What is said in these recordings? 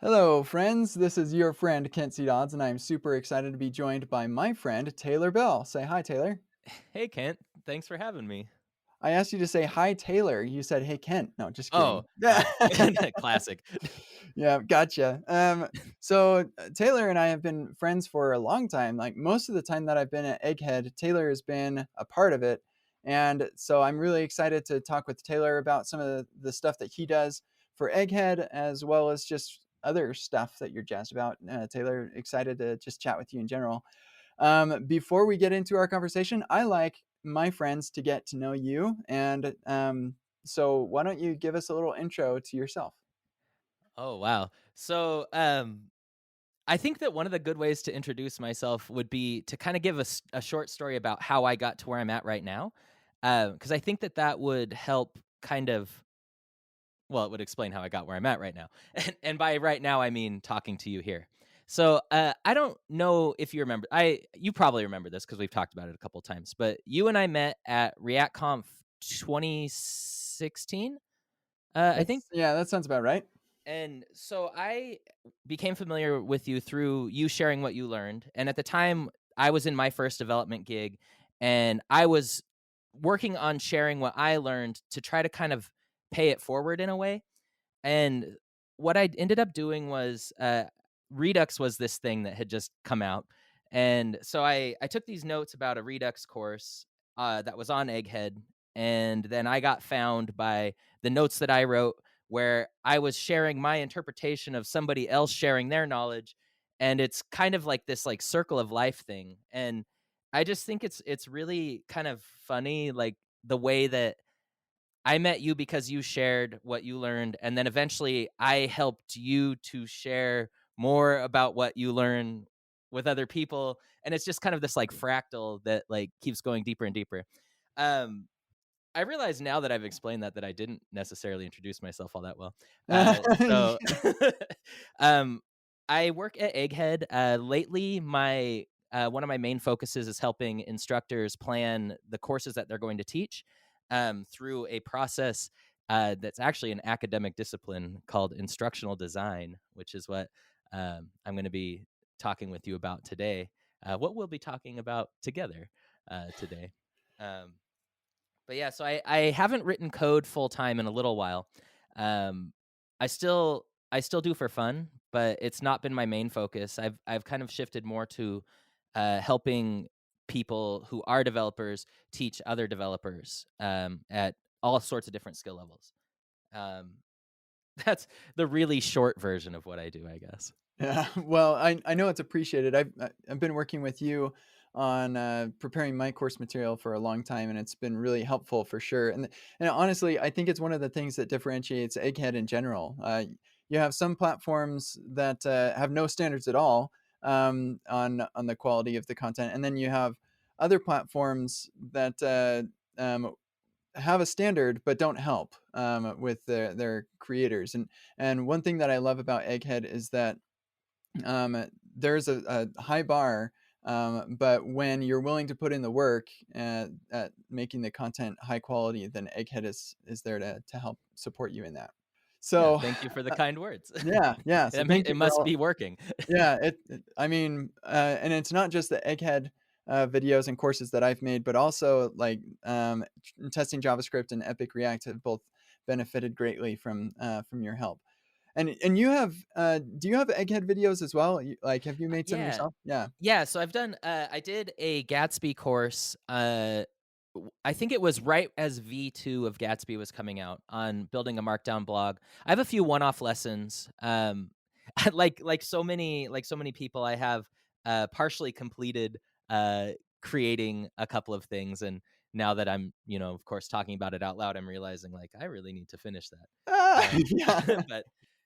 Hello, friends. This is your friend Kent C. Dodds, and I'm super excited to be joined by my friend Taylor Bell. Say hi, Taylor. Hey Kent, thanks for having me. I asked you to say hi, Taylor. You said hey, Kent. No, just Oh, kidding. classic. Yeah, gotcha. So Taylor and I have been friends for a long time. Like most of the time that I've been at Egghead, Taylor has been a part of it, and so I'm really excited to talk with Taylor about some of the stuff that he does for Egghead, as well as just other stuff that you're jazzed about. Taylor, excited to just chat with you in general. Before we get into our conversation, I like my friends to get to know you, and so why don't you give us a little intro to yourself? Oh wow. I think that one of the good ways to introduce myself would be to kind of give a short story about how I got to where I'm at right now, because I think that that would help kind of well, it would explain how I got where I'm at right now, and by right now I mean talking to you here. I don't know if you remember. You probably remember this because we've talked about it a couple times. But you and I met at ReactConf 2016. I think. That's yeah, that sounds about right. And so I became familiar with you through you sharing what you learned. And at the time, I was in my first development gig and I was working on sharing what I learned to try to kind of pay it forward in a way. And what I ended up doing was Redux was this thing that had just come out. And so I took these notes about a Redux course that was on Egghead. And then I got found by the notes that I wrote where I was sharing my interpretation of somebody else sharing their knowledge. And it's kind of like this like circle of life thing. And I just think it's really kind of funny, like the way that I met you because you shared what you learned, and then eventually I helped you to share more about what you learn with other people, and it's just kind of this like fractal that like keeps going deeper and deeper. Um, I realize now that I've explained that I didn't necessarily introduce myself all that well. So, um, I work at Egghead. Lately, my one of my main focuses is helping instructors plan the courses that they're going to teach through a process that's actually an academic discipline called instructional design, which is what I'm going to be talking with you about today. What we'll be talking about together today. Um, but yeah, so I haven't written code full time in a little while. Um, I still do for fun, but it's not been my main focus. I've kind of shifted more to helping people who are developers teach other developers at all sorts of different skill levels. Um, that's the really short version of what I do, I guess. Yeah, well, I know it's appreciated. I've been working with you on preparing my course material for a long time, and it's been really helpful for sure. And honestly, I think it's one of the things that differentiates Egghead in general. You have some platforms that have no standards at all on the quality of the content, and then you have other platforms that have a standard but don't help with their creators. And one thing that I love about Egghead is that there's a high bar, but when you're willing to put in the work at making the content high quality, then Egghead is there to help support you in that. Yeah, So, thank you for the kind words. yeah, yeah. So thank It you for must all. be working. Yeah, I mean, and it's not just the Egghead videos and courses that I've made, but also like testing JavaScript and Epic React have both benefited greatly from your help. And you have do you have Egghead videos as well? Like, have you made some Yeah. yourself? Yeah. Yeah, so I did a Gatsby course, I think it was right as V2 of Gatsby was coming out on building a markdown blog. I have a few one-off lessons, like so many people, I have, partially completed, creating a couple of things, and now that I'm, of course, talking about it out loud, I'm realizing, like, I really need to finish that. Yeah. But,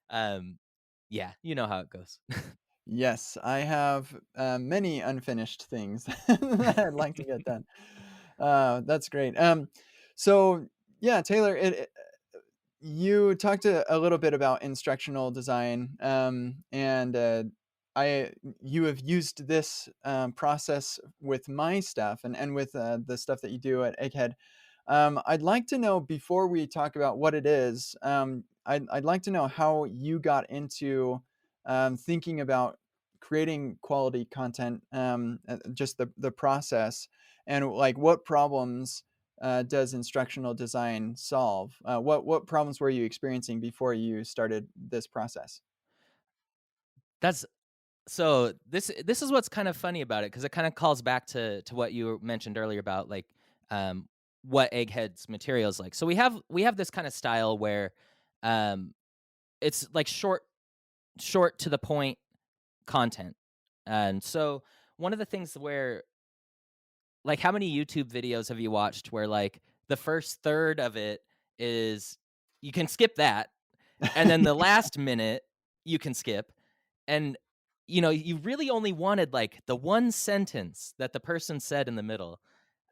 um, yeah, you know how it goes. Yes, I have many unfinished things that I'd like to get done. That's great. So yeah, Taylor, you talked a little bit about instructional design, and I you have used this process with my stuff and with the stuff that you do at Egghead. I'd like to know before we talk about what it is. I'd like to know how you got into thinking about creating quality content, just the process, and like what problems does instructional design solve? What problems were you experiencing before you started this process? That's so this is what's kind of funny about it, because it kind of calls back to what you mentioned earlier about like um what Egghead's material is like. So we have this kind of style where um it's like short to the point content. And so one of the things where, like, how many YouTube videos have you watched where like the first third of it is, you can skip that, and then the last minute you can skip, and you really only wanted like the one sentence that the person said in the middle.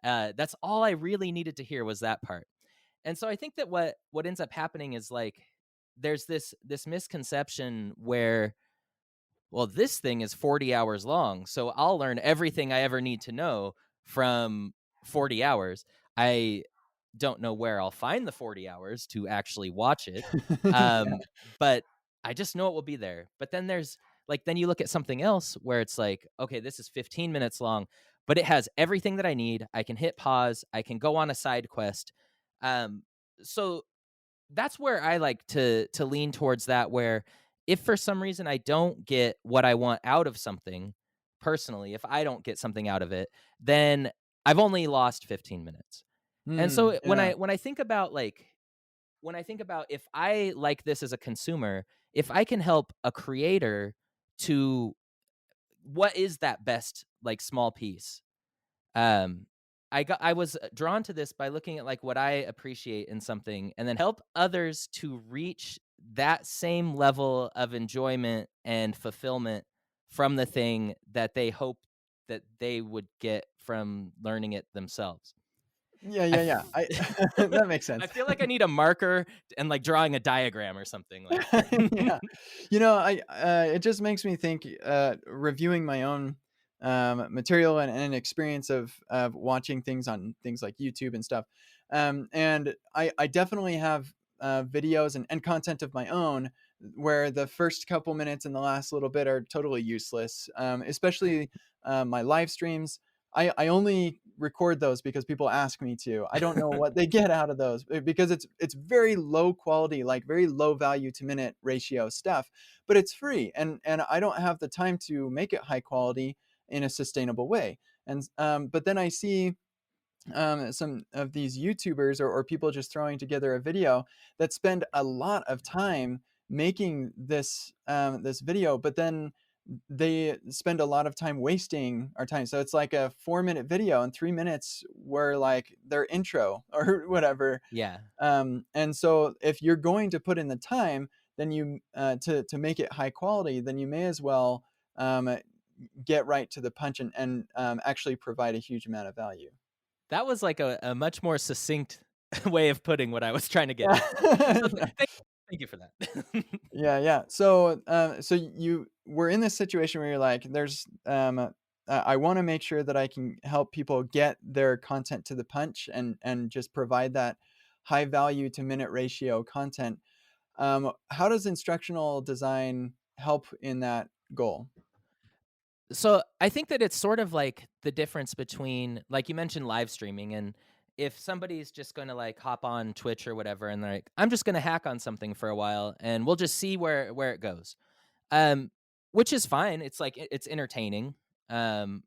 That's all I really needed to hear, was that part. And so I think that what ends up happening is like there's this misconception where, well, this thing is 40 hours long, so I'll learn everything I ever need to know from 40 hours. I don't know where I'll find the 40 hours to actually watch it. Yeah. Um, but I just know it will be there. But then then you look at something else where it's like, okay, this is 15 minutes long, but it has everything that I need. I can hit pause, I can go on a side quest. Um, so that's where I like to lean towards that, where if for some reason I don't get what I want out of something personally, if I don't get something out of it, then I've only lost 15 minutes. And so when I Yeah. when I think about if I like this as a consumer, if I can help a creator to, what is that best like small piece? Um, I was drawn to this by looking at like what I appreciate in something, and then help others to reach that same level of enjoyment and fulfillment from the thing that they hope that they would get from learning it themselves. Yeah, I yeah, yeah. f- That makes I sense. feel like I need a marker and like drawing a diagram or something like. Yeah. It just makes me think, reviewing my own, material and experience of watching things on things like YouTube and stuff. And I definitely have, videos and content of my own where the first couple minutes and the last little bit are totally useless, especially, my live streams. I only record those because people ask me to. I don't know what they get out of those, because it's very low quality, like very low value to minute ratio stuff, but it's free, and I don't have the time to make it high quality in a sustainable way. And but then I see, some of these YouTubers, or people just throwing together a video that spend a lot of time making this video, but then they spend a lot of time wasting our time. So it's like a 4 minute video, and 3 minutes were like their intro or whatever. Yeah. And so if you're going to put in the time, then to make it high quality, then you may as well, um, get right to the punch, and actually provide a huge amount of value. That was like a much more succinct way of putting what I was trying to get at. So Yeah. thank you for that. Yeah, yeah. So you were in this situation where you're like, I want to make sure that I can help people get their content to the punch, and just provide that high value to minute ratio content. How does instructional design help in that goal? So I think that it's sort of like the difference between, like you mentioned, live streaming, and if somebody's just going to like hop on Twitch or whatever, and they're like, I'm just going to hack on something for a while, and we'll just see where it goes. Um, which is fine. It's like it's entertaining. Um,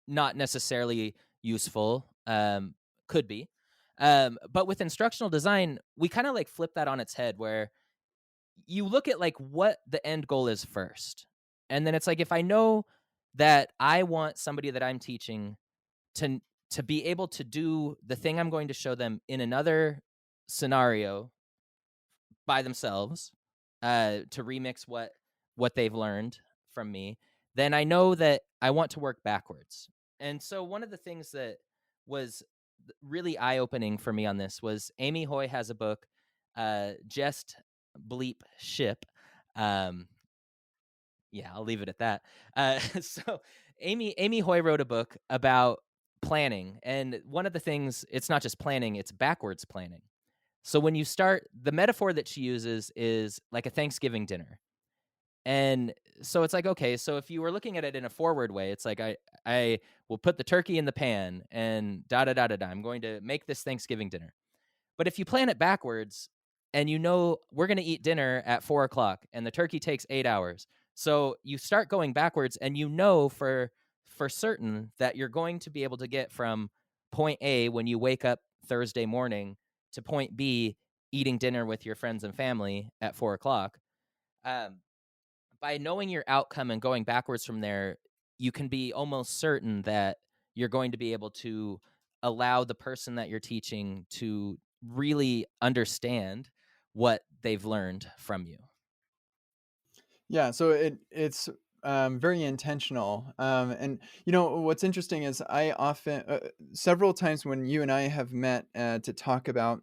Not necessarily useful. Could be. But with instructional design, we kind of like flip that on its head, where you look at like what the end goal is first. And then it's like, if I know that I want somebody that I'm teaching to to be able to do the thing I'm going to show them in another scenario by themselves, to remix what they've learned from me, then I know that I want to work backwards. And so one of the things that was really eye opening for me on this was Amy Hoy has a book, Just Bleep Ship. Um, yeah, I'll leave it at that. So Amy Hoy wrote a book about planning, and one of the things, it's not just planning, it's backwards planning. So when you start, the metaphor that she uses is like a Thanksgiving dinner. And so it's like, okay, so if you were looking at it in a forward way, it's like I will put the turkey in the pan and da da da da da. I'm going to make this Thanksgiving dinner. But if you plan it backwards and you know we're going to eat dinner at 4 o'clock and the turkey takes 8 hours, so you start going backwards and you know for certain that you're going to be able to get from point A when you wake up Thursday morning to point B eating dinner with your friends and family at 4 o'clock. Um, by knowing your outcome and going backwards from there, you can be almost certain that you're going to be able to allow the person that you're teaching to really understand what they've learned from you. Yeah, so it's very intentional. And what's interesting is I often, several times when you and I have met to talk about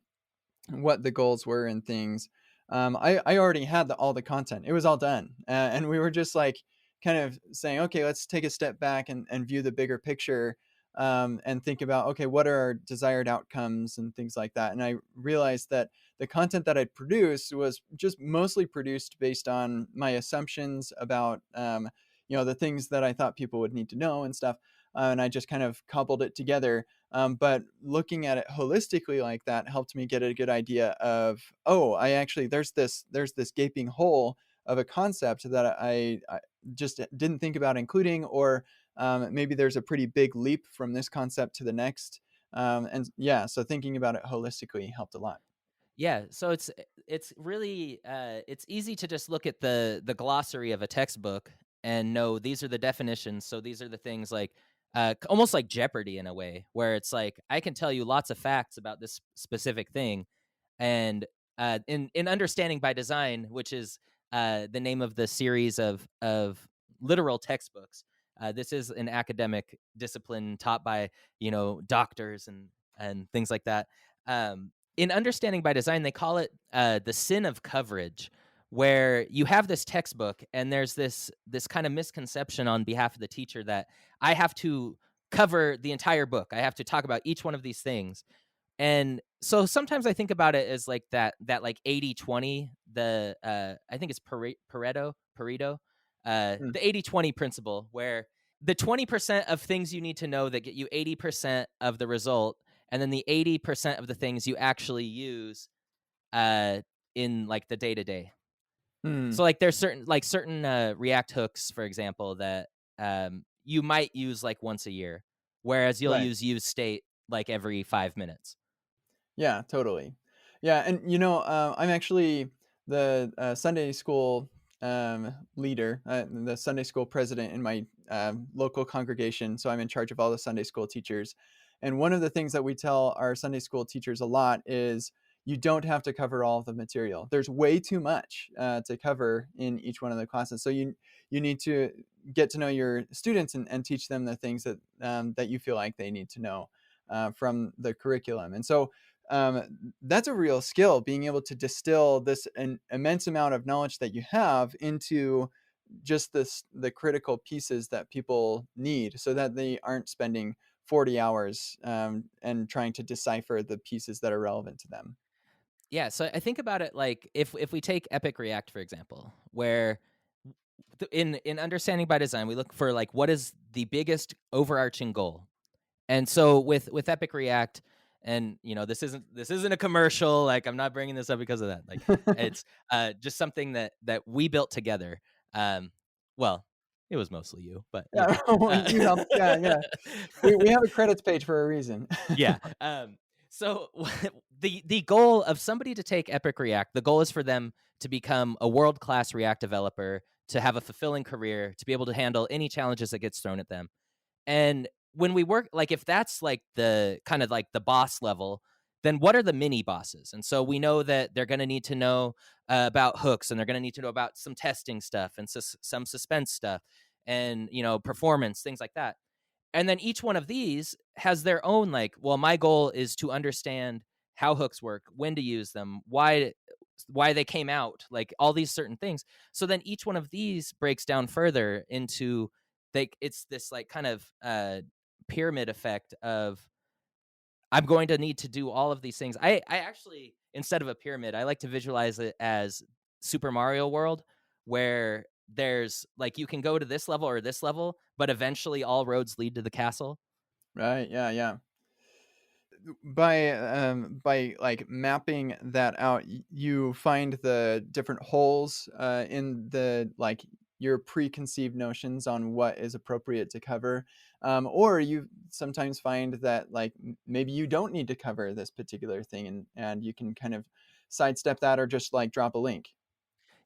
what the goals were and things. I already had all the content. It was all done, and we were just like kind of saying, okay, let's take a step back and view the bigger picture, and think about, okay, what are our desired outcomes and things like that. And I realized that the content that I'd produced was just mostly produced based on my assumptions about the things that I thought people would need to know and stuff. And I just kind of cobbled it together, but looking at it holistically like that helped me get a good idea of, oh, I actually there's this gaping hole of a concept that I just didn't think about including, or maybe there's a pretty big leap from this concept to the next. And yeah, so thinking about it holistically helped a lot. Yeah, so it's really it's easy to just look at the glossary of a textbook and know these are the definitions. So these are the things like almost like Jeopardy in a way, where it's like I can tell you lots of facts about this specific thing, and in understanding by design, which is the name of the series of literal textbooks. This is an academic discipline taught by doctors and things like that. In understanding by design, they call it the sin of coverage, where you have this textbook and there's this kind of misconception on behalf of the teacher that I have to cover the entire book. I have to talk about each one of these things. And so sometimes I think about it as like that like 80-20, the I think it's Pareto, Mm. the 80-20 principle, where the 20% of things you need to know that get you 80% of the result, and then the 80% of the things you actually use uh in like the day to day. Mm. So like there's certain React hooks, for example, that you might use like once a year, whereas you'll Right. use state like every 5 minutes. Yeah, totally. Yeah, and I'm actually the Sunday school leader, the Sunday school president in my local congregation. So I'm in charge of all the Sunday school teachers. And one of the things that we tell our Sunday school teachers a lot is you don't have to cover all of the material. There's way too much to cover in each one of the classes. So you need to get to know your students and teach them the things that you feel like they need to know from the curriculum. And so that's a real skill, being able to distill this an immense amount of knowledge that you have into just the critical pieces that people need, so that they aren't spending 40 hours and trying to decipher the pieces that are relevant to them. Yeah, so I think about it like if we take Epic React for example, where in understanding by design, we look for like what is the biggest overarching goal. And so with Epic React, and this isn't a commercial, like I'm not bringing this up because of that. Like it's just something that we built together. Um well, it was mostly you, but Yeah. uh, You helped. Yeah, yeah. We have a credits page for a reason. yeah. So the goal of somebody to take Epic React, the goal is for them to become a world class React developer, to have a fulfilling career, to be able to handle any challenges that gets thrown at them. And when we work, like if that's like the kind of like the boss level, then what are the mini bosses? And so we know that they're going to need to know about hooks, and they're going to need to know about some testing stuff and some suspense stuff, and performance, things like that. And then each one of these has their own like, well, my goal is to understand how hooks work, when to use them, why they came out, like all these certain things. So then each one of these breaks down further into like it's this like kind of pyramid effect of I'm going to need to do all of these things. I actually, instead of a pyramid, I like to visualize it as Super Mario World, where there's like you can go to this level or this level, but eventually all roads lead to the castle. Right, yeah, yeah. By, like, mapping that out, you find the different holes, in the like, your preconceived notions on what is appropriate to cover, or you sometimes find that, like, maybe you don't need to cover this particular thing, and you can kind of sidestep that or just, like, drop a link.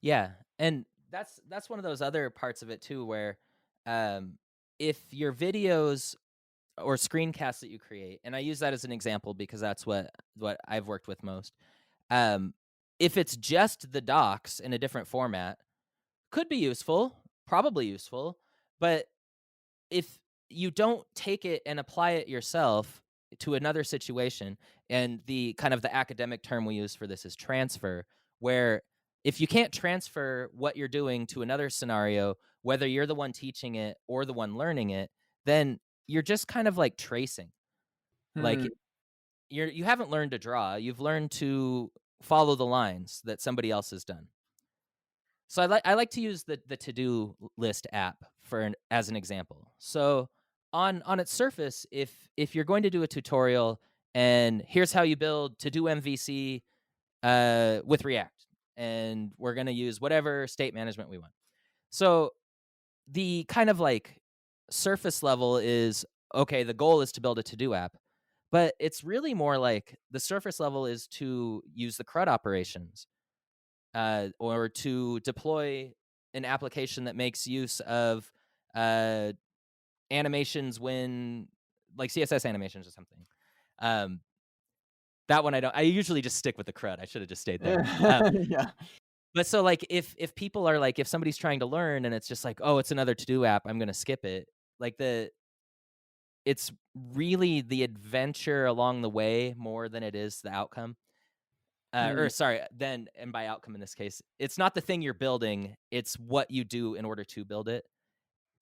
Yeah, and that's one of those other parts of it too where um if your videos or screencasts that you create, and I use that as an example because that's what I've worked with most. Um if it's just the docs in a different format, could be useful, probably useful, but if you don't take it and apply it yourself to another situation, and the kind of the academic term we use for this is transfer, where if you can't transfer what you're doing to another scenario, whether you're the one teaching it or the one learning it, then you're just kind of like tracing. Hmm, Like you haven't learned to draw, you've learned to follow the lines that somebody else has done. So I like to use the to do list app as an example. So on its surface, if you're going to do a tutorial and here's how you build to do MVC with React, and we're going to use whatever state management we want. So the kind of like surface level is okay. The goal is to build a to do app, but it's really more like the surface level is to use the CRUD operations or to deploy an application that makes use of uh, animations when, like CSS animations or something. Um, that one I don't. I usually just stick with the CRUD. I should have just stayed there. yeah. But so like if people are like if somebody's trying to learn and it's just like oh it's another to do app I'm gonna skip it like it's really the adventure along the way more than it is the outcome. Or Mm, sorry, then and by outcome in this case, it's not the thing you're building, it's what you do in order to build it.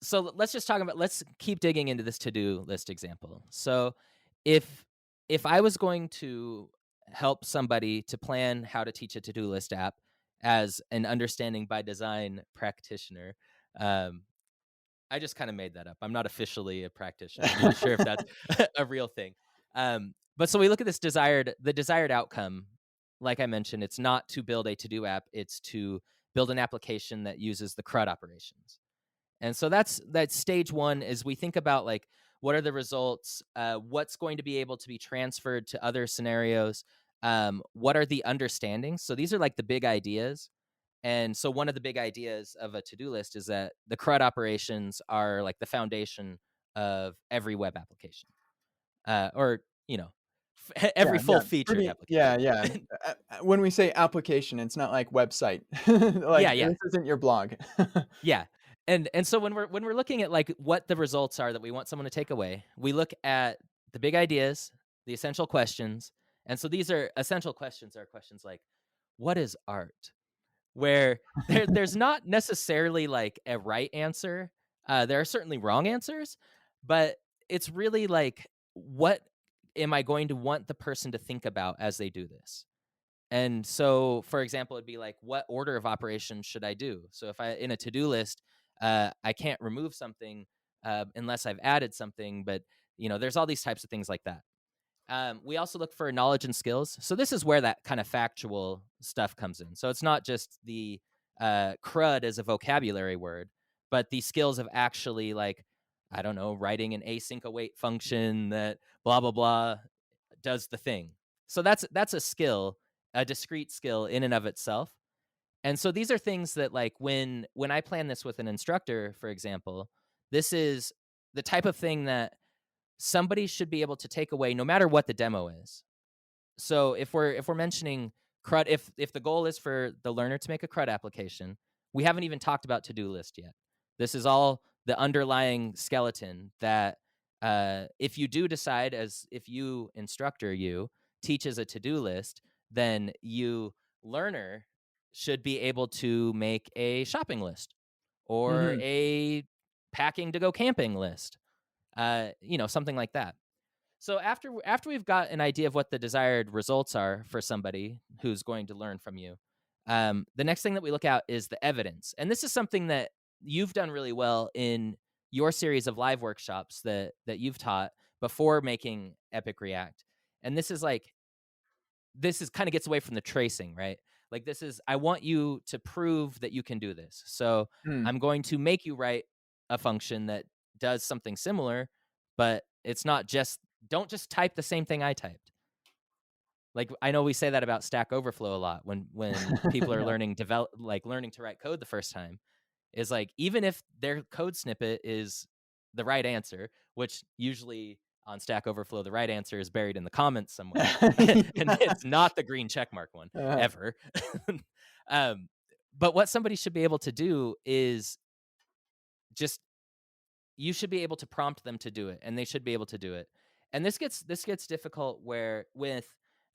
So let's keep digging into this to-do list example. So if if I was going to help somebody to plan how to teach a to-do list app as an understanding by design practitioner, um, I just kind of made that up. I'm not officially a practitioner. I'm not sure if that's a real thing. But so we look at the desired outcome. Like I mentioned, it's not to build a to-do app. It's to build an application that uses the CRUD operations. And so that's stage one is we think about like what are the results, what's going to be able to be transferred to other scenarios, what are the understandings. So these are like the big ideas, and so one of the big ideas of a to-do list is that the CRUD operations are like the foundation of every web application, or yeah, every full yeah, featured pretty yeah, application. yeah. When we say application, it's not like website. Yeah, Like, yeah, this isn't your blog. yeah. And so when we're looking at like what the results are that we want someone to take away, we look at the big ideas, the essential questions, and so these are essential questions are questions like, what is art? Where there's not necessarily like a right answer. There are certainly wrong answers, but it's really like what am I going to want the person to think about as they do this? And so, for example, it'd be like, what order of operations should I do? So if I in a to do list, I can't remove something unless I've added something, but there's all these types of things like that. We also look for knowledge and skills. So this is where that kind of factual stuff comes in. So it's not just the crud as a vocabulary word, but the skills of actually like, I don't know, writing an async await function that blah blah blah does the thing. So that's a skill, a discrete skill in and of itself. And so these are things that like when I plan this with an instructor, for example, this is the type of thing that somebody should be able to take away no matter what the demo is. So if we're mentioning CRUD, if the goal is for the learner to make a CRUD application, we haven't even talked about to-do list yet. This is all the underlying skeleton that if you do decide as if you instructor you teaches a to-do list, then you learner should be able to make a shopping list or Mhm. a packing to go camping list, something like that. So after we've got an idea of what the desired results are for somebody who's going to learn from you, The next thing that we look at is the evidence. And this is something that you've done really well in your series of live workshops that you've taught before making Epic React. And this is kind of gets away from the tracing, right? Like this is I want you to prove that you can do this. So Mm. I'm going to make you write a function that does something similar, but it's not just don't just type the same thing I typed. Like I know we say that about Stack Overflow a lot when people are Yeah. learning to write code the first time is like even if their code snippet is the right answer, which usually on Stack Overflow the right answer is buried in the comments somewhere, and Yeah. it's not the green check mark one Uh, ever. um, but what somebody should be able to do is just you should be able to prompt them to do it, and they should be able to do it. And this gets difficult where with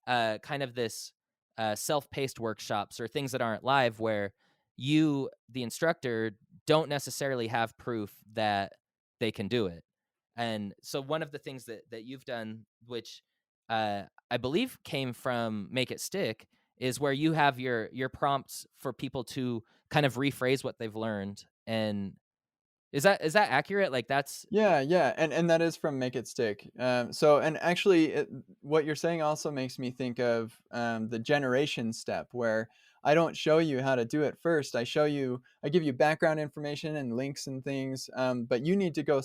kind of this self-paced workshops or things that aren't live where you the instructor don't necessarily have proof that they can do it. And so one of the things that you've done, which uh, I believe came from Make It Stick, is where you have your prompts for people to kind of rephrase what they've learned. And is that accurate? Like that's yeah, yeah, and that is from Make It Stick. So, and actually, what you're saying also makes me think of the generation step, where I don't show you how to do it first. I give you background information and links and things, but you need to go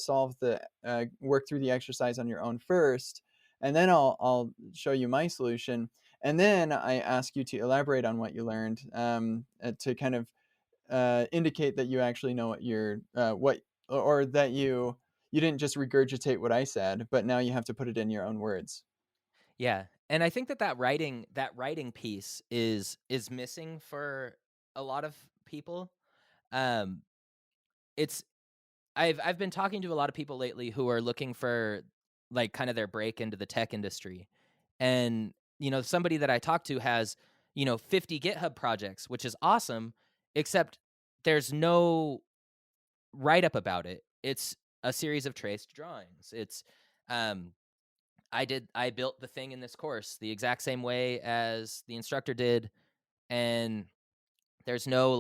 work through the exercise on your own first, and then I'll show you my solution, and then I ask you to elaborate on what you learned, to kind of indicate that you actually know what or that you didn't just regurgitate what I said, but now you have to put it in your own words. yeah. And I think that writing piece is missing for a lot of people. Um it's I've been talking to a lot of people lately who are looking for like kind of their break into the tech industry. And somebody that I talked to has 50 GitHub projects, which is awesome, except there's no write up about it. It's a series of traced drawings. It's um I built the thing in this course the exact same way as the instructor did, and there's no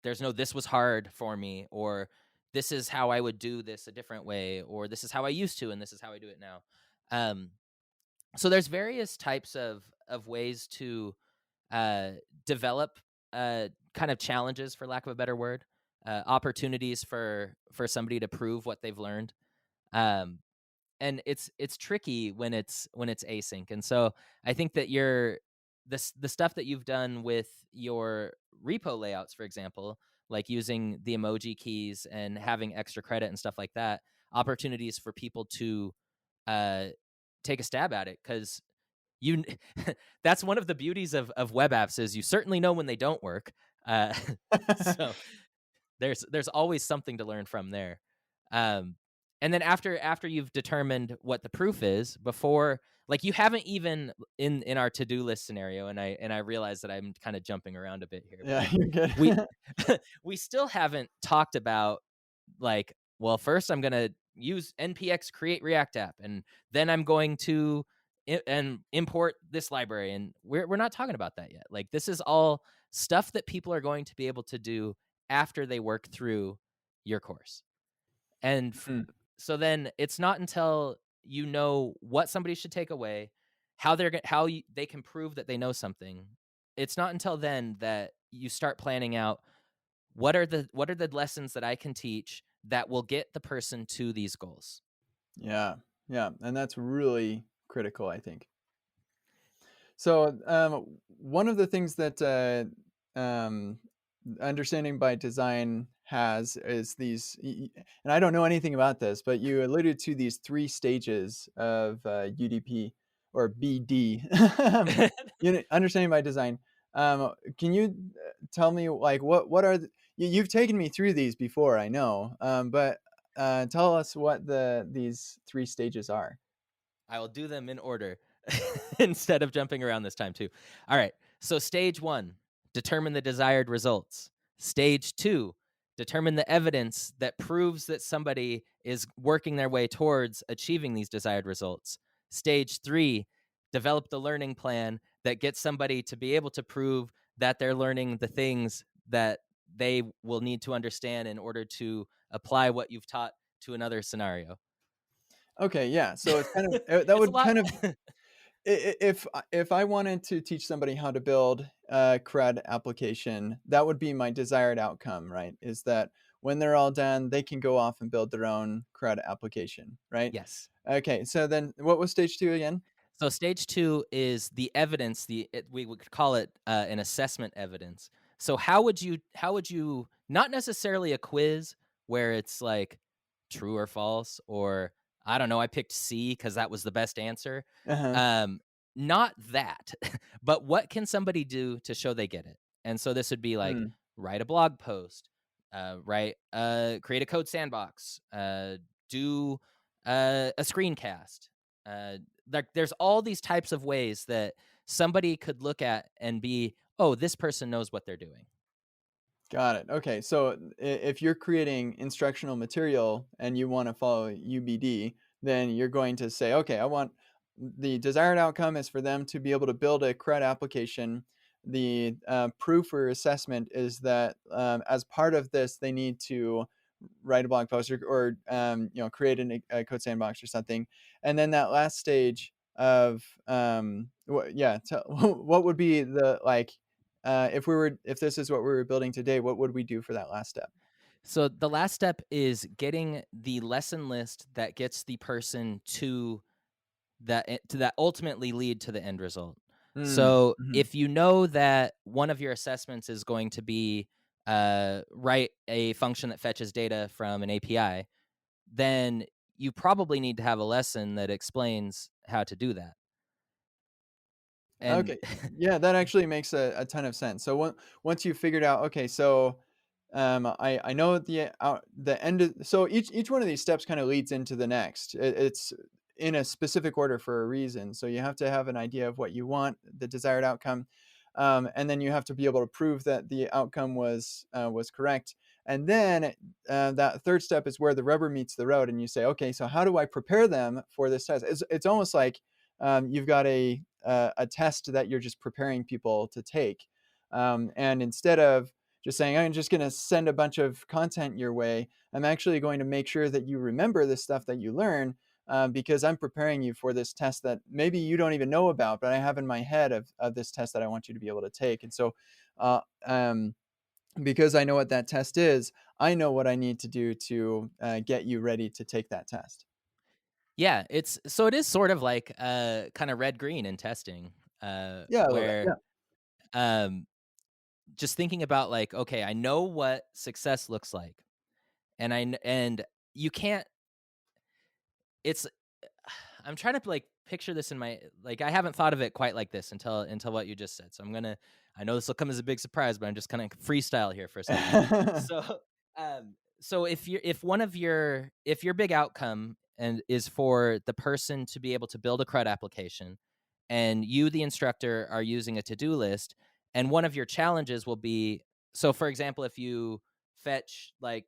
there's no this was hard for me, or this is how I would do this a different way, or this is how I used to and this is how I do it now. Um so there's various types of ways to uh develop kind of challenges, for lack of a better word, opportunities for somebody to prove what they've learned. Um and it's tricky when it's async. And so I think that the stuff that you've done with your repo layouts, for example, like using the emoji keys and having extra credit and stuff like that, opportunities for people to uh take a stab at it, because you that's one of the beauties of web apps is you certainly know when they don't work. So there's always something to learn from there. Um, and then after you've determined what the proof is, before like you haven't even in our to-do list scenario, and I realize that I'm kind of jumping around a bit here, but Yeah, you're we good. we still haven't talked about like, well, first I'm gonna use npx create react app, and then I'm going to and import this library, and we're not talking about that yet. Like this is all stuff that people are going to be able to do after they work through your course. And Mm, so then it's not until you know what somebody should take away, how they can prove that they know something. It's not until then that you start planning out what are the lessons that I can teach that will get the person to these goals. yeah, yeah, and that's really critical, I think. So, one of the things that understanding by design has is and I don't know anything about this, but you alluded to these three stages of UDP or BD, understanding by design. Can you tell me like what are you've taken me through these before, I know, but tell us what these three stages are. I will do them in order instead of jumping around this time too. All right. So stage 1, determine the desired results. Stage 2, determine the evidence that proves that somebody is working their way towards achieving these desired results. Stage 3, develop the learning plan that gets somebody to be able to prove that they're learning the things that they will need to understand in order to apply what you've taught to another scenario. Okay, yeah, so it's kind of that It's a would lot. kind of if I wanted to teach somebody how to build a CRUD application, that would be my desired outcome, right? Is that when they're all done, they can go off and build their own CRUD application, right? Yes. Okay, so then what was stage 2 again? So stage 2 is the evidence, we would call it, an assessment evidence. So how would you not necessarily a quiz where it's like true or false, or I don't know, I picked C because that was the best answer. Uh-huh. Um, Not that, but what can somebody do to show they get it? And so this would be like Mm. write a blog post, create a code sandbox, do a screencast, uh, like there's all these types of ways that somebody could look at and be, oh, this person knows what they're doing. Got it. Okay, so if you're creating instructional material and you want to follow UBD, then you're going to say, okay, I want the desired outcome is for them to be able to build a CRUD application. The proof or assessment is that as part of this, they need to write a blog post or create a code sandbox or something. And then that last stage of what would be the like if this is what we were building today, what would we do for that last step? So the last step is getting the lesson list that gets the person to that ultimately lead to the end result. Mm, So mhm. if you know that one of your assessments is going to be write a function that fetches data from an API, then you probably need to have a lesson that explains how to do that. And Okay. Yeah, that actually makes a ton of sense. So once you figured out, okay, so I know the end of so each one of these steps kind of leads into the next. It's in a specific order for a reason. So you have to have an idea of what you want, the desired outcome, and then you have to be able to prove that the outcome was correct. And then that third step is where the rubber meets the road, and you say, okay, so how do I prepare them for this test? It's almost like you've got a test that you're just preparing people to take. And instead of just saying, I'm just going to send a bunch of content your way, I'm actually going to make sure that you remember the stuff that you learn because I'm preparing you for this test that maybe you don't even know about, but I have in my head of this test that I want you to be able to take. And so, uh, um, because I know what that test is, I know what I need to do to get you ready to take that test. yeah, it is sort of like kind of red green in testing, Yeah, a little bit. where Yeah. um just thinking about like, okay, I know what success looks like, and you can't. It's I'm trying to like picture this in my like I haven't thought of it quite like this until what you just said. So I know this will come as a big surprise, but I'm just kind of freestyle here for a second. So so if your big outcome and is for the person to be able to build a CRUD application, and you the instructor are using a to-do list, and one of your challenges will be, so for example, if you fetch like,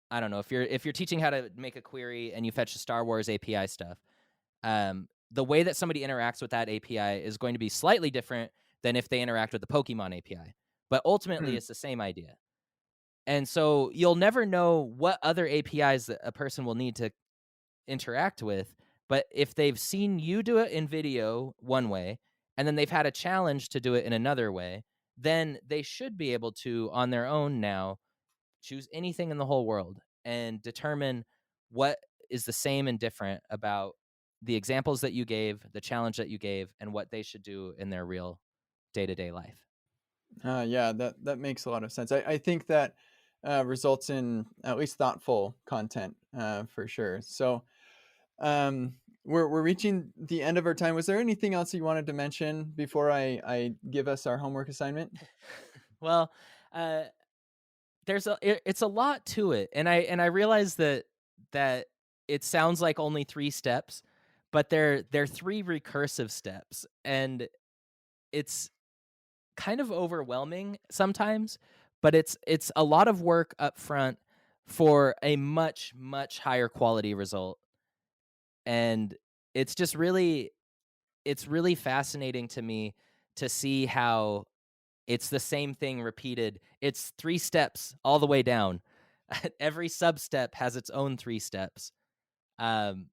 I don't know, if you're teaching how to make a query and you fetch the Star Wars API stuff, the way that somebody interacts with that API is going to be slightly different than if they interact with the Pokemon API. But ultimately, Hmm. it's the same idea. And so you'll never know what other APIs that a person will need to interact with. But if they've seen you do it in video one way, and then they've had a challenge to do it in another way, then they should be able to, on their own now, choose anything in the whole world and determine what is the same and different about the examples that you gave, the challenge that you gave, and what they should do in their real day-to-day life. Yeah, that makes a lot of sense. I think that results in at least thoughtful content for sure. So we're reaching the end of our time. Was there anything else you wanted to mention before I give us our homework assignment? Well, uh, it's a lot to it, and I realize that it sounds like only 3 steps, but they're 3 recursive steps, and it's kind of overwhelming sometimes, but it's a lot of work up front for a much higher quality result. And it's just really it's really fascinating to me to see how it's the same thing repeated. It's 3 steps all the way down. Every sub-step has its own 3 steps. Um,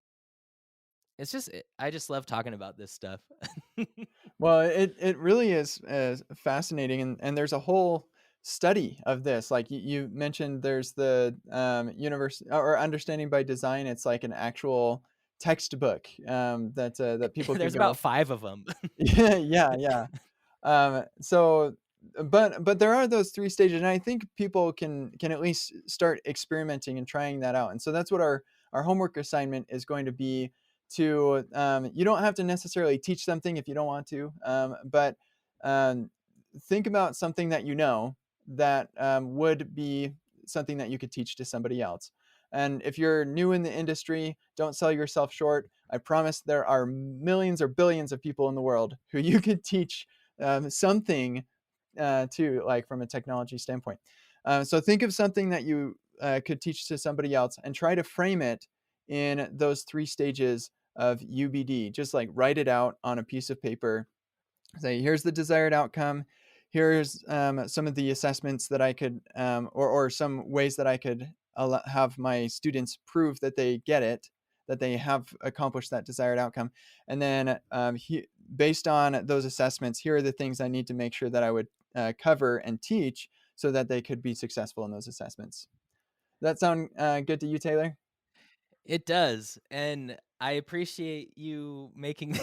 it's just I just love talking about this stuff. Well, it really is fascinating, and there's a whole study of this. Like you mentioned, there's the universe or understanding by design. It's like an actual textbook that people could There's about go. 5 of them. Yeah, yeah, yeah. So, but there are those 3 stages, and I think people can at least start experimenting and trying that out. And so that's what our homework assignment is going to be. To you don't have to necessarily teach something if you don't want to, but um, think about something that you know that would be something that you could teach to somebody else. And if you're new in the industry, don't sell yourself short. I promise there are millions or billions of people in the world who you could teach something to, like from a technology standpoint. So think of something that you could teach to somebody else and try to frame it in those 3 stages of UBD. Just like write it out on a piece of paper. Say, here's the desired outcome. Here's some of the assessments that I could, or some ways that I could have my students prove that they get it, that they have accomplished that desired outcome. And then, based on those assessments, here are the things I need to make sure that I would cover and teach so that they could be successful in those assessments. That sound good to you, Taylor? It does, and I appreciate you making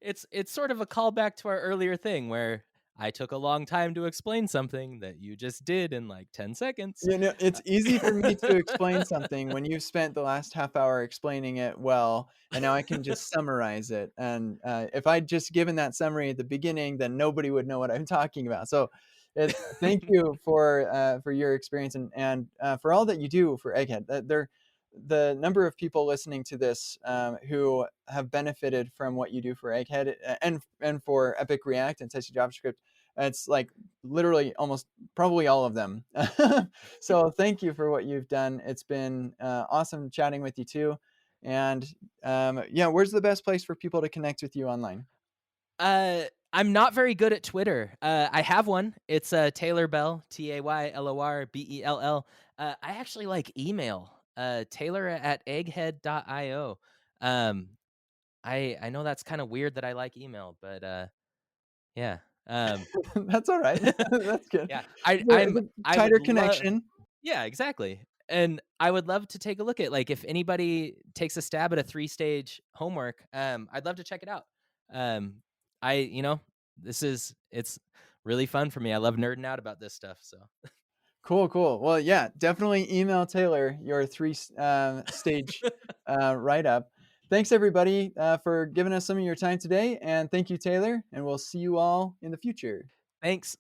it's sort of a callback to our earlier thing where I took a long time to explain something that you just did in, like, 10 seconds. You know, Uh it's easy for me to explain something when you've spent the last half hour explaining it well, and now I can just summarize it. And if I'd just given that summary at the beginning, then nobody would know what I'm talking about. So, thank you for your experience and for all that you do for Egghead. The number of people listening to this who have benefited from what you do for Egghead and for Epic React and Testy JavaScript, it's like literally almost probably all of them. So thank you for what you've done. It's been awesome chatting with you too. And yeah, where's the best place for people to connect with you online? I'm not very good at Twitter. I have one. It's, Taylor Bell, TaylorBell. I actually like email, Taylor at egghead.io. Um, I know that's kinda weird that I like email, but, yeah, That's all right. That's good. yeah, It's a I would tighter love connection. yeah, exactly, and I would love to take a look at, like, if anybody takes a stab at a three-stage homework, I'd love to check it out. Um, you know, it's really fun for me. I love nerding out about this stuff, so Cool, cool. Well, yeah, definitely email Taylor your stage write up. Thanks everybody for giving us some of your time today, and thank you, Taylor. And we'll see you all in the future. thanks.